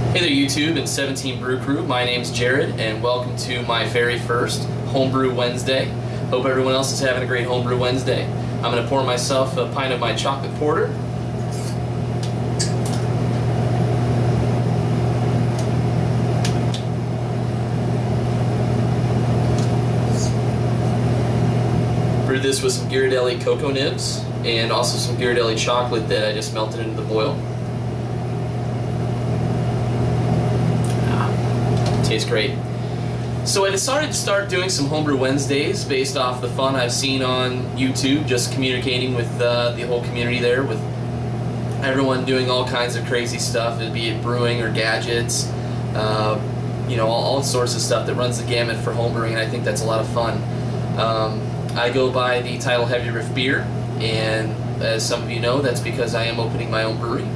Hey there YouTube and 17 Brew Crew, my name's Jared and welcome to my very first Homebrew Wednesday. Hope everyone else is having a great Homebrew Wednesday. I'm going to pour myself a pint of my chocolate porter. Brewed this with some Ghirardelli cocoa nibs and also some Ghirardelli chocolate that I just melted into the boil. Tastes great. So I decided to start doing some Homebrew Wednesdays based off the fun I've seen on YouTube, just communicating with the whole community there, with everyone doing all kinds of crazy stuff, be it brewing or gadgets, you know, all sorts of stuff that runs the gamut for homebrewing, and I think that's a lot of fun. I go by the title Heavy Riff Beer, and as some of you know, that's because I am opening my own brewery.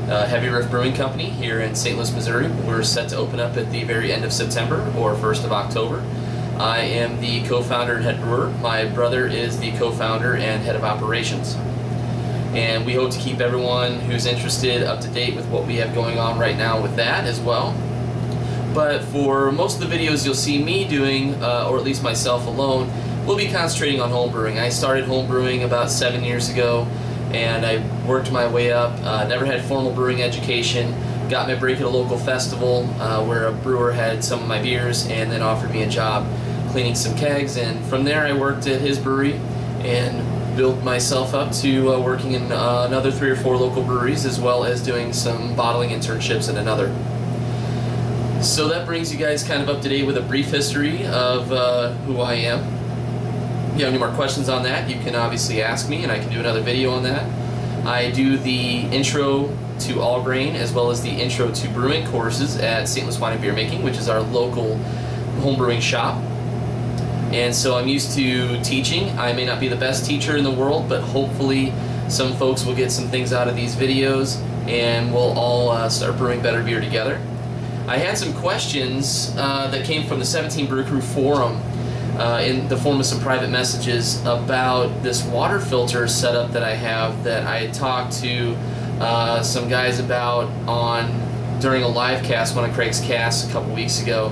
Heavy Riff Brewing Company here in St. Louis, Missouri. We're set to open up at the very end of September or 1st of October. I am the co-founder and head brewer. My brother is the co-founder and head of operations. And we hope to keep everyone who's interested up to date with what we have going on right now with that as well. But for most of the videos you'll see me doing, or at least myself alone, we'll be concentrating on homebrewing. I started homebrewing about 7 years ago, and I worked my way up, never had formal brewing education, got my break at a local festival where a brewer had some of my beers and then offered me a job cleaning some kegs, and from there I worked at his brewery and built myself up to working in another 3 or 4 local breweries, as well as doing some bottling internships at another. So that brings you guys kind of up to date with a brief history of who I am. If you have any more questions on that, you can obviously ask me and I can do another video on that. I do the Intro to All Grain as well as the Intro to Brewing courses at St. Louis Wine and Beer Making, which is our local homebrewing shop. And so I'm used to teaching. I may not be the best teacher in the world, but hopefully some folks will get some things out of these videos and we'll all start brewing better beer together. I had some questions that came from the 17 Brew Crew forum in the form of some private messages about this water filter setup that I have, that I had talked to some guys about during a live cast, one of Craig's casts a couple weeks ago.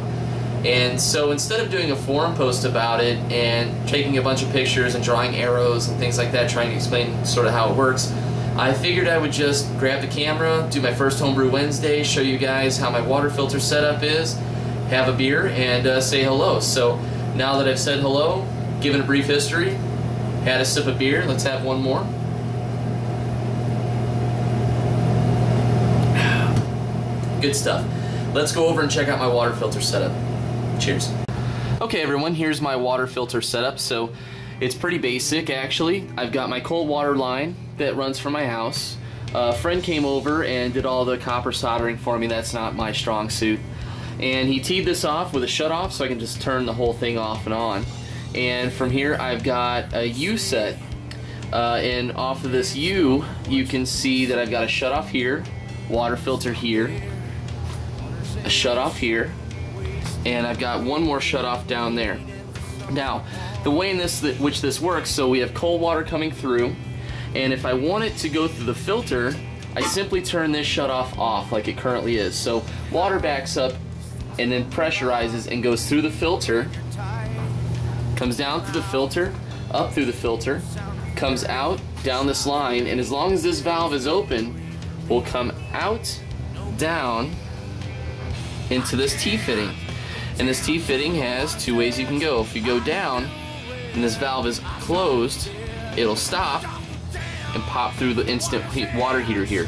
And so instead of doing a forum post about it and taking a bunch of pictures and drawing arrows and things like that, trying to explain sort of how it works, I figured I would just grab the camera, do my first Homebrew Wednesday, show you guys how my water filter setup is, have a beer, and say hello. So now that I've said hello, given a brief history, had a sip of beer, let's have one more. Good stuff. Let's go over and check out my water filter setup. Cheers. Okay everyone, here's my water filter setup. So it's pretty basic actually. I've got my cold water line that runs from my house. A friend came over and did all the copper soldering for me. That's not my strong suit. And he teed this off with a shutoff so I can just turn the whole thing off and on. And from here I've got a U set. And off of this U, you can see that I've got a shutoff here, water filter here, a shutoff here, and I've got one more shutoff down there. Now, the way in which this works, so we have cold water coming through, and if I want it to go through the filter, I simply turn this shutoff off like it currently is. So water backs up and then pressurizes and goes through the filter, comes down through the filter, up through the filter, comes out down this line, and as long as this valve is open, will come out, down into this T-fitting. And this T-fitting has 2 ways you can go. If you go down and this valve is closed, it'll stop and pop through the instant water heater here.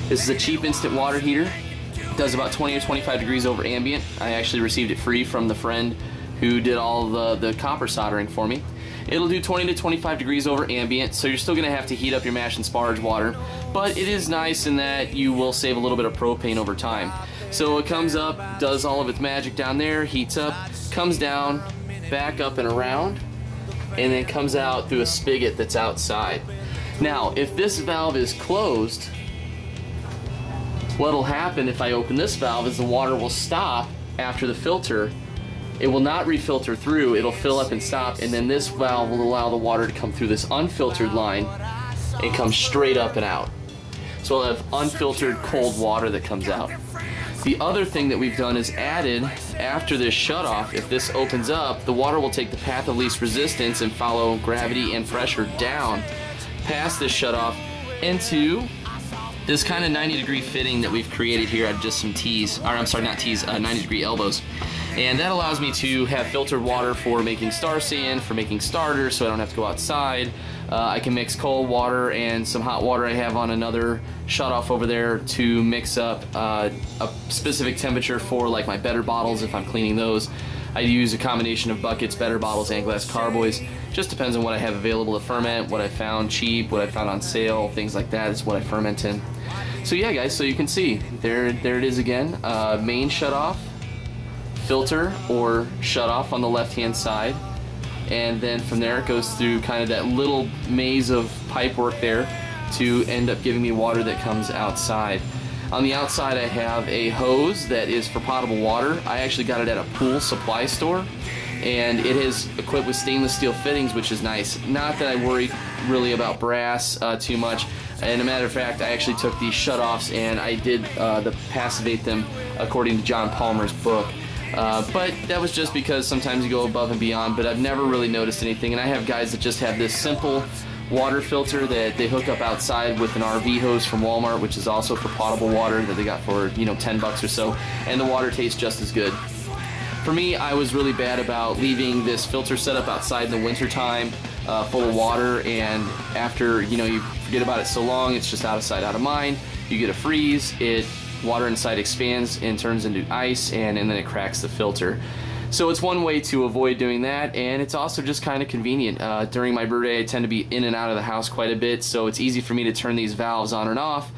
This is a cheap instant water heater. It does about 20 or 25 degrees over ambient. I actually received it free from the friend who did all the copper soldering for me. It'll do 20 to 25 degrees over ambient, so you're still going to have to heat up your mash and sparge water, but it is nice in that you will save a little bit of propane over time. So it comes up, does all of its magic down there, heats up, comes down, back up and around, and then comes out through a spigot that's outside. Now, if this valve is closed, what'll happen if I open this valve is the water will stop after the filter. It will not refilter through, it'll fill up and stop, and then this valve will allow the water to come through this unfiltered line and come straight up and out. So I'll have unfiltered cold water that comes out. The other thing that we've done is added, after this shutoff, if this opens up, the water will take the path of least resistance and follow gravity and pressure down past this shutoff into this kind of 90-degree fitting that we've created here out of just some T's, or I'm sorry, not T's, 90-degree elbows. And that allows me to have filtered water for making star sand, for making starters, so I don't have to go outside. I can mix cold water and some hot water I have on another shutoff over there to mix up a specific temperature for like my better bottles if I'm cleaning those. I use a combination of buckets, better bottles, and glass carboys. Just depends on what I have available to ferment, what I found cheap, what I found on sale, things like that is what I ferment in. So yeah guys, so you can see, there it is again, main shutoff, filter or shutoff on the left hand side, and then from there it goes through kind of that little maze of pipe work there to end up giving me water that comes outside. On the outside I have a hose that is for potable water. I actually got it at a pool supply store, and it is equipped with stainless steel fittings, which is nice. Not that I worry really about brass too much. And a matter of fact, I actually took these shutoffs and I did passivate them according to John Palmer's book. But that was just because sometimes you go above and beyond, but I've never really noticed anything. And I have guys that just have this simple water filter that they hook up outside with an RV hose from Walmart, which is also for potable water that they got for, you know, 10 bucks or so, and the water tastes just as good. For me, I was really bad about leaving this filter set up outside in the winter time, full of water, and after, you know, you forget about it so long, it's just out of sight, out of mind. You get a freeze, water inside expands and turns into ice, and then it cracks the filter. So it's one way to avoid doing that, and it's also just kind of convenient. During my brew day, I tend to be in and out of the house quite a bit, so it's easy for me to turn these valves on and off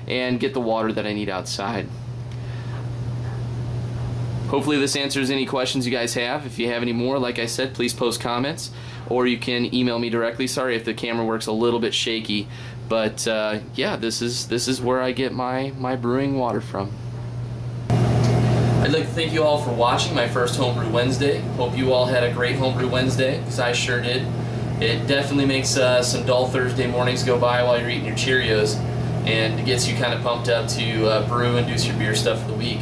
and get the water that I need outside. Hopefully this answers any questions you guys have. If you have any more, like I said, please post comments, or you can email me directly. Sorry if the camera works a little bit shaky, but yeah, this is where I get my brewing water from. I'd like to thank you all for watching my first Homebrew Wednesday. Hope you all had a great Homebrew Wednesday, because I sure did. It definitely makes some dull Thursday mornings go by while you're eating your Cheerios, and it gets you kind of pumped up to brew and do your beer stuff for the week.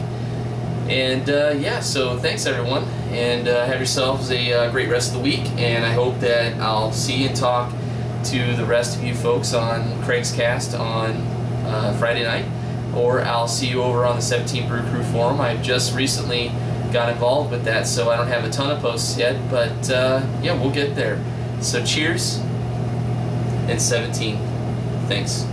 And yeah, so thanks everyone, and have yourselves a great rest of the week, and I hope that I'll see and talk to the rest of you folks on Craig's Cast on Friday night, or I'll see you over on the 17 Brew Crew forum. I just recently got involved with that, so I don't have a ton of posts yet, but yeah, we'll get there. So cheers, and 17. Thanks.